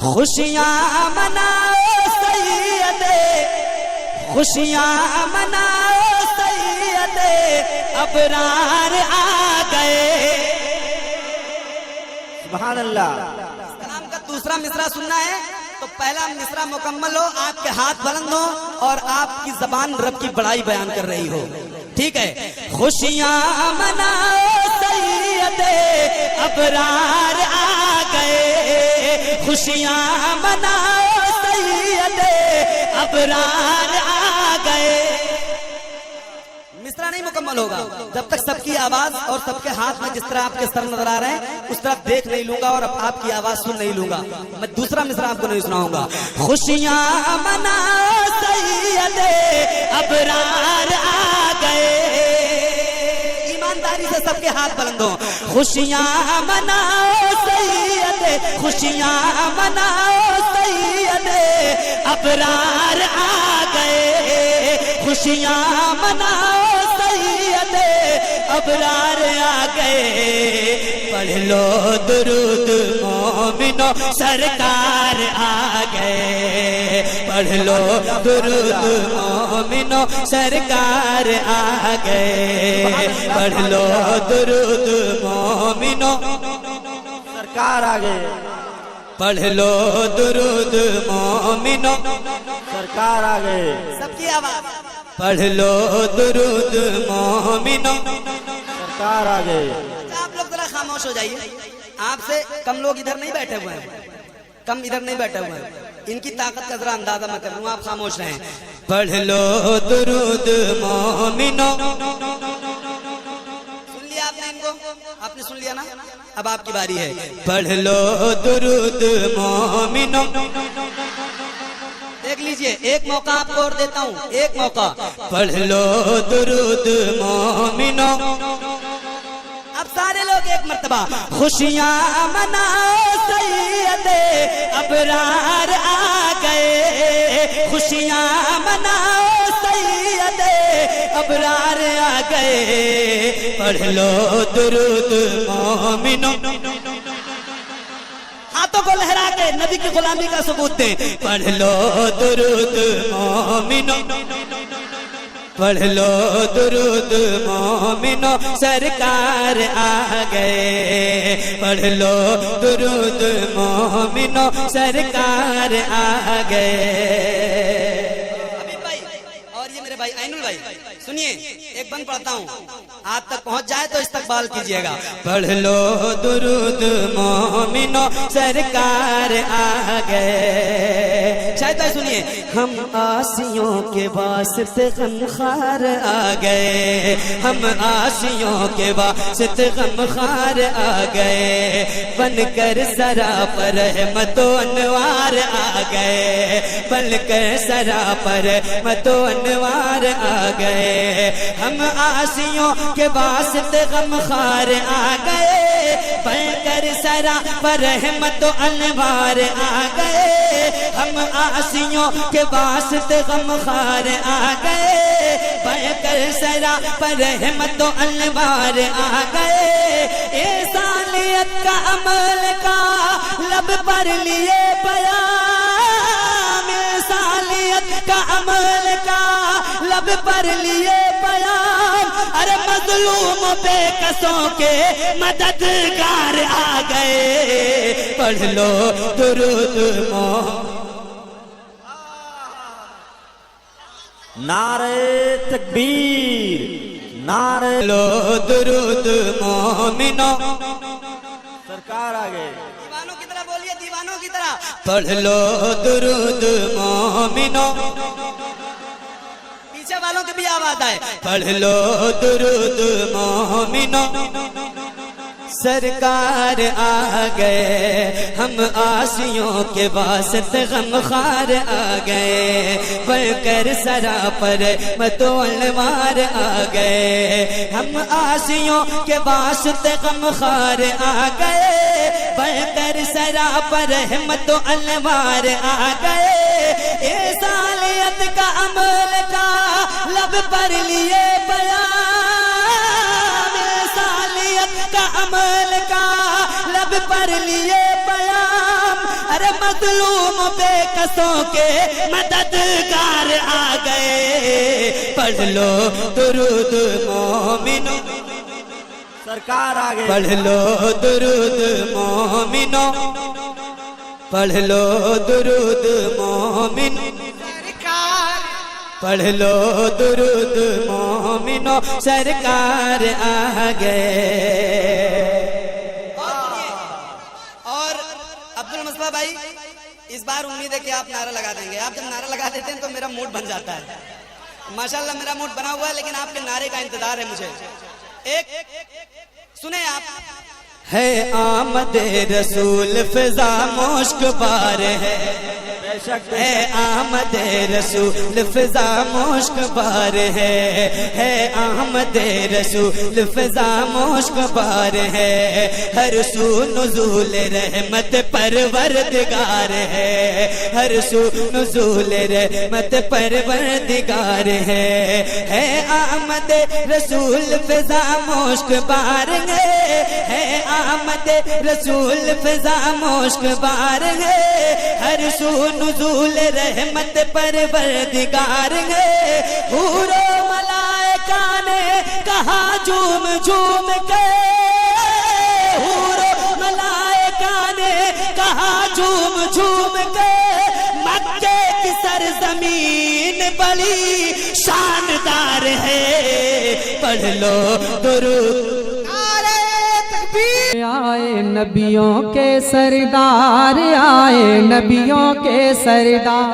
खुशियाँ मनाओ सैयदे, खुशियाँ मनाओ सैयदे, अबरार आ गए। सुभान अल्लाह। कलाम का दूसरा मिसरा सुनना है तो पहला मिसरा मुकम्मल हो, आपके हाथ बुलंद हो और आपकी जबान रब की बड़ाई बयान कर रही हो। ठीक है। खुशियाँ मनाओ सैयदे, अबरार आ गए। खुशियाँ मनाओ सैयदे, अबरार आ गए। मिसरा नहीं मुकम्मल होगा जब तक सबकी आवाज और सबके हाथ में जिस तरह आपके सर नजर आ रहे हैं उस तरफ देख नहीं लूंगा और आपकी आवाज सुन नहीं लूंगा। मैं दूसरा मिसरा आपको नहीं सुनाऊंगा। खुशियाँ मनाओ सैयदे, अबरार आ गए। ईमानदारी से सबके हाथ बुलंद हो। खुशियाँ मनाओ सैयदे, खुशियाँ मनाओ सैयदे, अबरार आ गए। खुशियाँ मनाओ सैयदे, अबरार आ गए। पढ़ लो दुरूद मोमिनो, सरकार आ गए। पढ़ लो दुरूद मोमिनो, सरकार आ गए। पढ़ लो दुरूद मोमिनो, सरकार आ गए। पढ़ लो दुरूद मोमिनो, सरकार आ गए। सबकी आवाज। पढ़ लो दुरूद मोमिनो, सरकार आ गए। आप लोग जरा खामोश हो जाइए। आपसे कम लोग इधर नहीं बैठे हुए हैं, कम इधर नहीं बैठे हुए हैं। इनकी ताकत का जरा अंदाजा मैं कर लूँ, आप खामोश रहें। पढ़ लो दुरूद मोमिनो। सुन लिया आपने इनको? आपने सुन लिया ना? अब आपकी बारी है। पढ़ लो दुरूद मोमिनो। देख लीजिए, एक मौका आपको और देता हूँ, एक मौका। पढ़ लो दुरूद मोमिनो। अब सारे लोग एक मर्तबा। खुशियाँ मनाओ सैयदे, अबरार आ गए। खुशियाँ मनाओ सैयदे, अबरार आ गए। पढ़ लो दुरूद मोमिनो। हाथों को लहरा के नबी की गुलामी का सबूत दें। पढ़ लो दुरूद मोमिनो, पढ़ लो दुरूद मोमिनो, सरकार आ गए। पढ़ लो दुरूद मोमिनो, सरकार आ गए। अभी भाई और ये मेरे भाई ऐनुल भाई सुनिए, एक बंद पढ़ता हूँ, आप तक पहुंच जाए तो इस्तकबाल कीजिएगा। पढ़ लो दुरूद मोमिनो, सरकार आ गए। शायद भाई सुनिए। हम आसियों के वास्ते गमखार आ गए। हम आसियों के वास्ते गमखार आ गए। बनकर सरापर रहमतो अनवार आ गए। बनकर सरापर रहमतो अनवार आ गए। हम आसियों के वास्ते गमखार आ गए। बनकर सरापर रहमतो अनवार आ गए। हम आसियों के वास्ते गमखार आ गए। बनकर सरापर रहमतो अनवार आ गए। ए सालियत का अमल का लब पर लिए बयान। सालियत का अमल का लब पर लिए बयान। अरे मजलूम बेकसों के मददगार आ गए। पढ़ लो दुरूद मोमिनो। नारे तकबीर, नारे लो दुरूद मोमिनो, सरकार आ गए। दीवानों की तरह बोलिए, दीवानों की तरह। पढ़ लो दुरूद मोमिनो। पीछे वालों की भी आवाज आए। पढ़ लो दुरूद मोमिनो, सरकार आ गए। हम आसियों के वास्ते गमखार आ गए। बनकर सरापर मतोलवार आ गए। हम आसियों के वास्ते गमखार आ गए। बनकर सरापर मतोलवार आ गए। ए सालियत का अमल का लब पर लिए बयान। सालियत का अमल का लब पर लिए बयान। अरे मजलूम बेकसों के मददगार आ गए। पढ़ लो दुरूद मोमिनो, सरकार आ गए। पढ़ लो दुरूद मोमिनो, पढ़ लो दुरूद मोमिन, पढ़ लो दुरूद मोमिनो, सरकार आ गए। और अब्दुल मुस्तफा भाई, इस बार उम्मीद है कि आप नारा लगा देंगे। आप जब नारा लगा देते हैं तो मेरा मूड बन जाता है। माशाल्लाह मेरा मूड बना हुआ है, लेकिन आपके नारे का इंतजार है मुझे। एक सुने आप। है आमद रसूल फिजा मुश्क बार है आमद रसूल फिजा मुश्क बार है आमद रसूल फिजा मुश्क बार है। हर सू नुज़ूल रहमत परवरदिगार है, हर सू नुज़ूल रहमत परवरदिगार है आमद रसूल फिजा मुश्क बार है आमद रसूल फिजा मुश्क बार है। हर सू नुज़ूल रहमत परवरदिगार है। हूरो मलाइका ने कहा झूम झूम के, हूरो मलाइका ने कहा झूम झूम के, मक्के की सरजमीन बड़ी शानदार है। पढ़ लो दुरूद। आए नबियों के सरदार, आए नबियों के सरदार।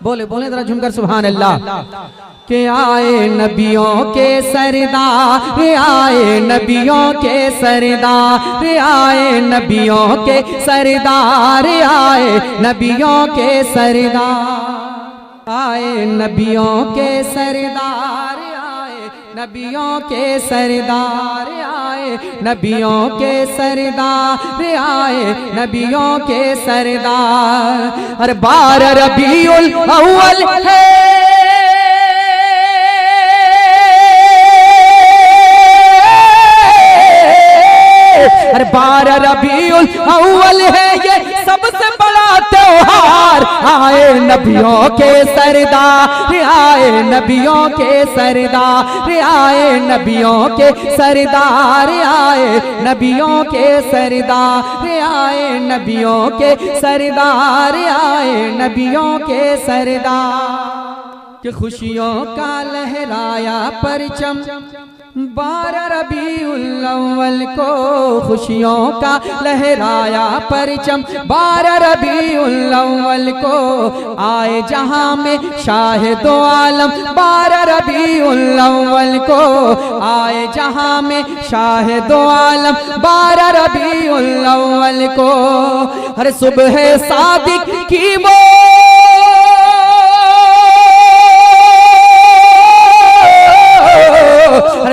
बोले बोले जरा झुमकर सुभान अल्लाह। के आए नबियों के सरदार, आए नबियों के सरदार, आए नबियों के सरदार, आए नबियों के सरदार, आए नबियों के सरदार, आए नबियों के सरदार, आए नबियों के सरदार, आए नबियों के सरदार। अरे 12 रबीउल अव्वल है, अरे 12 रबीउल अव्वल है ये सबसे बड़ा त्योहार। आए नबियों के सरदार, आए नबियों के सरदार, आए नबियों के सरदार, आए नबियों के सरदार, आए नबियों के सरदार, आए नबियों के सरदार। कि खुशियों का लहराया परचम 12 रबीउल अव्वल को, खुशियों का लहराया परचम 12 रबीउल अव्वल को। आए जहां में शाहिदो आलम 12 रबीउल अव्वल को, आए जहां में शाहिदो आलम 12 रबीउल अव्वल को। हर सुबह सादिक की वो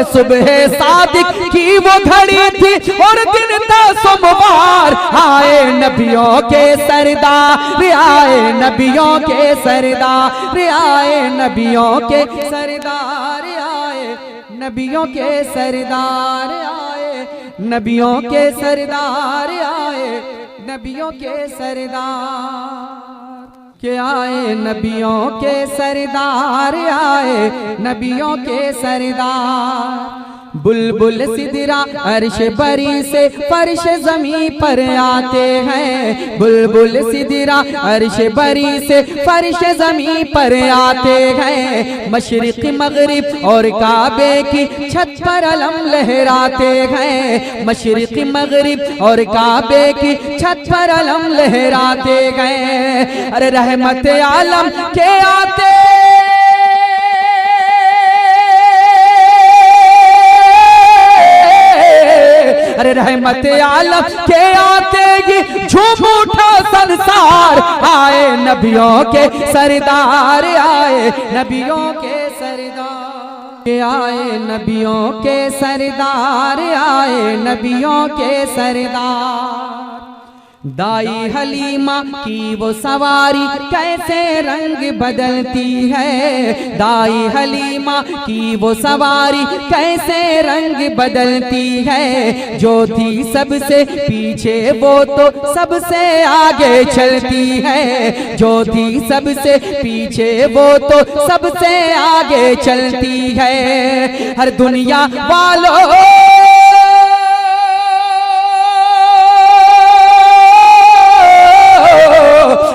सुबह सादिक की वो घड़ी थी और दिन था सोमवार। आए नबियों के सरदार, आए नबियों के सरदार, आए नबियों के सरदार, आए नबियों के सरदार, आए नबियों के सरदार, आए नबियों के सरदार। के आए नबियों के सरदार, आए नबियों के सरदार। बुलबुल सिदरा अर्श बरी से फर्श ज़मीं पर आते हैं, बुलबुल सिदरा अर्श बरी से फर्श ज़मीं पर आते हैं। मशरिक़ मगरिब और काबे की छत पर अलम लहराते हैं, मशरिक़ मगरिब और काबे की छत पर अलम लहराते हैं। अरे रहमत आलम के आते, अरे रहमत आलम के आते ही झूम उठा संसार। आए नबियों के सरदार, आए नबियों के सरदार, आए नबियों के सरदार, आए नबियों के सरदार। दाई हलीमा की वो सवारी कैसे रंग बदलती है, दाई हलीमा की वो सवारी कैसे रंग बदलती है। जो थी सबसे पीछे वो तो सबसे आगे चलती है, जो थी सबसे पीछे वो तो सबसे आगे चलती है। हर दुनिया वालों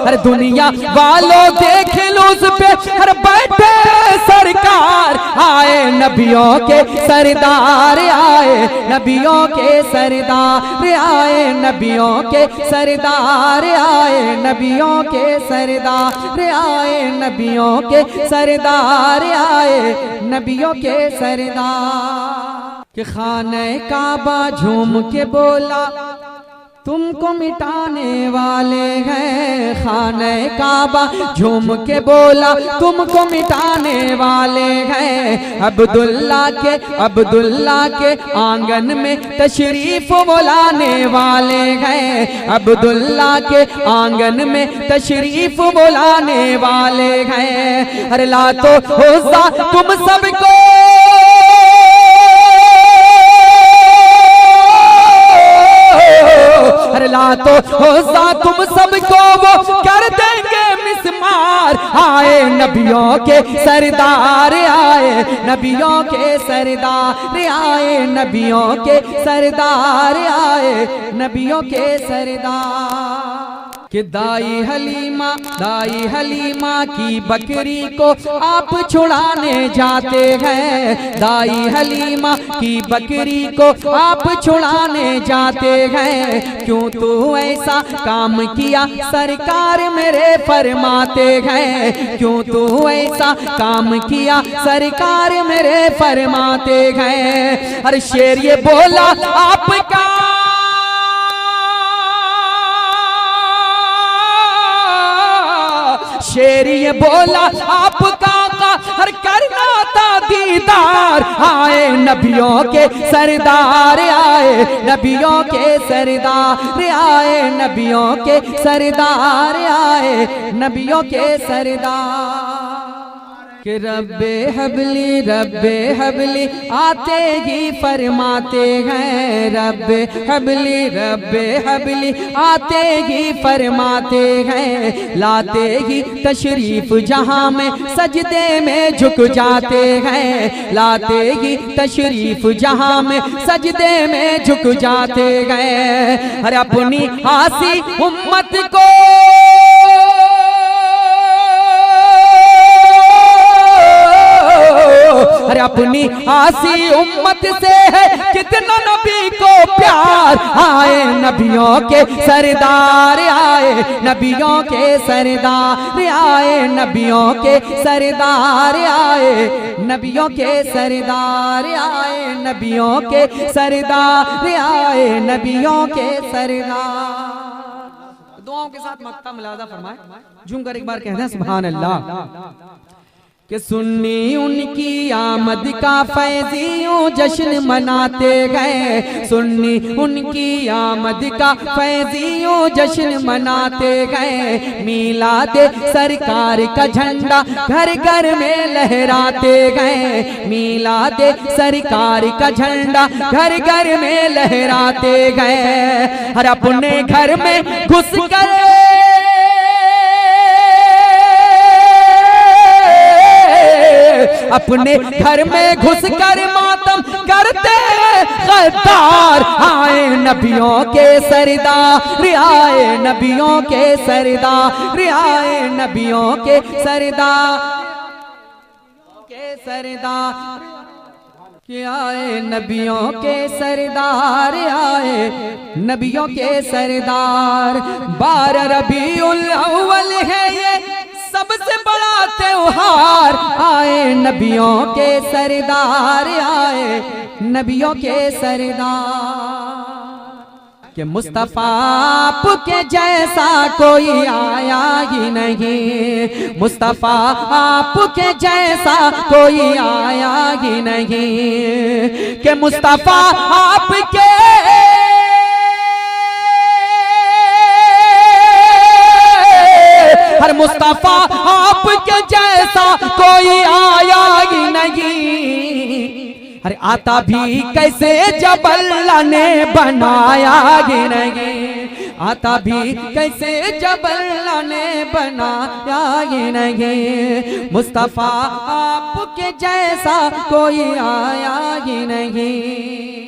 हर दुनिया वालों देख लो उस पे हर बैठे सरकार। आए नबियों के सरदार, आए नबियों के सरदार, आए नबियों के सरदार, आए नबियों के सरदार, आए नबियों के सरदार, आए नबियों के सरदार। कि खाने काबा झूम के बोला तुमको मिटाने वाले हैं, खाने काबा झूम के बोला तुमको मिटाने वाले हैं। अब्दुल्ला के आंगन में तशरीफ वो लाने वाले हैं, अब्दुल्ला के आंगन में तशरीफ वो लाने वाले हैं। अरे ला तो होसा तुम सबको हर ला तो होसा तुम सबको वो कर देंगे मिसमार। आए नबियों के सरदार, आए नबियों के सरदार, आए नबियों के सरदार, आए नबियों के सरदार। कि दाई हलीमा की बकरी को आप छुड़ाने जाते हैं, दाई हलीमा की बकरी को आप छुड़ाने जाते हैं। क्यों तू ऐसा काम किया सरकार मेरे फरमाते हैं, क्यों तू ऐसा काम किया सरकार मेरे फरमाते हैं। हर शेर ये बोला आपका शेर ये बोला आपका हर करना था दीदार। आए नबियों के सरदार, आए नबियों के सरदार, आए नबियों के सरदार, आए नबियों के सरदार। कि रब्बे हबली आते ही फरमाते हैं, रब्बे हबली आते ही फरमाते हैं। लाते ही तशरीफ जहां में सजदे में झुक जाते हैं, लाते ही तशरीफ जहां में सजदे में झुक जाते हैं। अरे अपनी आसी उम्मत को अरे अपनी आसी उम्मत से है कितना नबी को प्यार। आए नबियों के सरदार, आए नबियों के सरदार, आए नबियों के सरदार, आए नबियों के सरदार, आए नबियों के सरदार, आए नबियों के सरदार। दुआओं के साथ मक्ता मिलादा फरमाए, झूम कर एक बार कहते हैं सुभान अल्लाह। कि सुन्नी उनकी आमद का फैजियों जश्न मनाते गए, सुन्नी उनकी आमद का फैजियों जश्न मनाते गए। मीलाद सरकार का झंडा घर घर में लहराते गए, मीलाद सरकार का झंडा घर घर में लहराते गए। हर अपने घर में घुस कर अपने घर में घुसकर मातम करते गद्दार। आए नबियों के सरदार, आए नबियों के सरदार, आए नबियों के सरदार, के सरदार, कि आए नबियों के सरदार, आए नबियों के सरदार। 12 रबीउल अव्वल है ये सबसे बड़ा त्योहार। आए नबियों के सरदार, आए नबियों के सरदार। कि मुस्तफा आपके जैसा कोई आया ही नहीं, मुस्तफा आपके जैसा कोई आया ही नहीं। कि मुस्तफा आपके मुस्तफा आपके जैसा कोई आया ही नहीं। अरे आता भी कैसे जब अल्लाह ने बनाया ही नहीं, आता भी कैसे जब अल्लाह ने बनाया ही नहीं। मुस्तफा आपके जैसा कोई आया ही नहीं।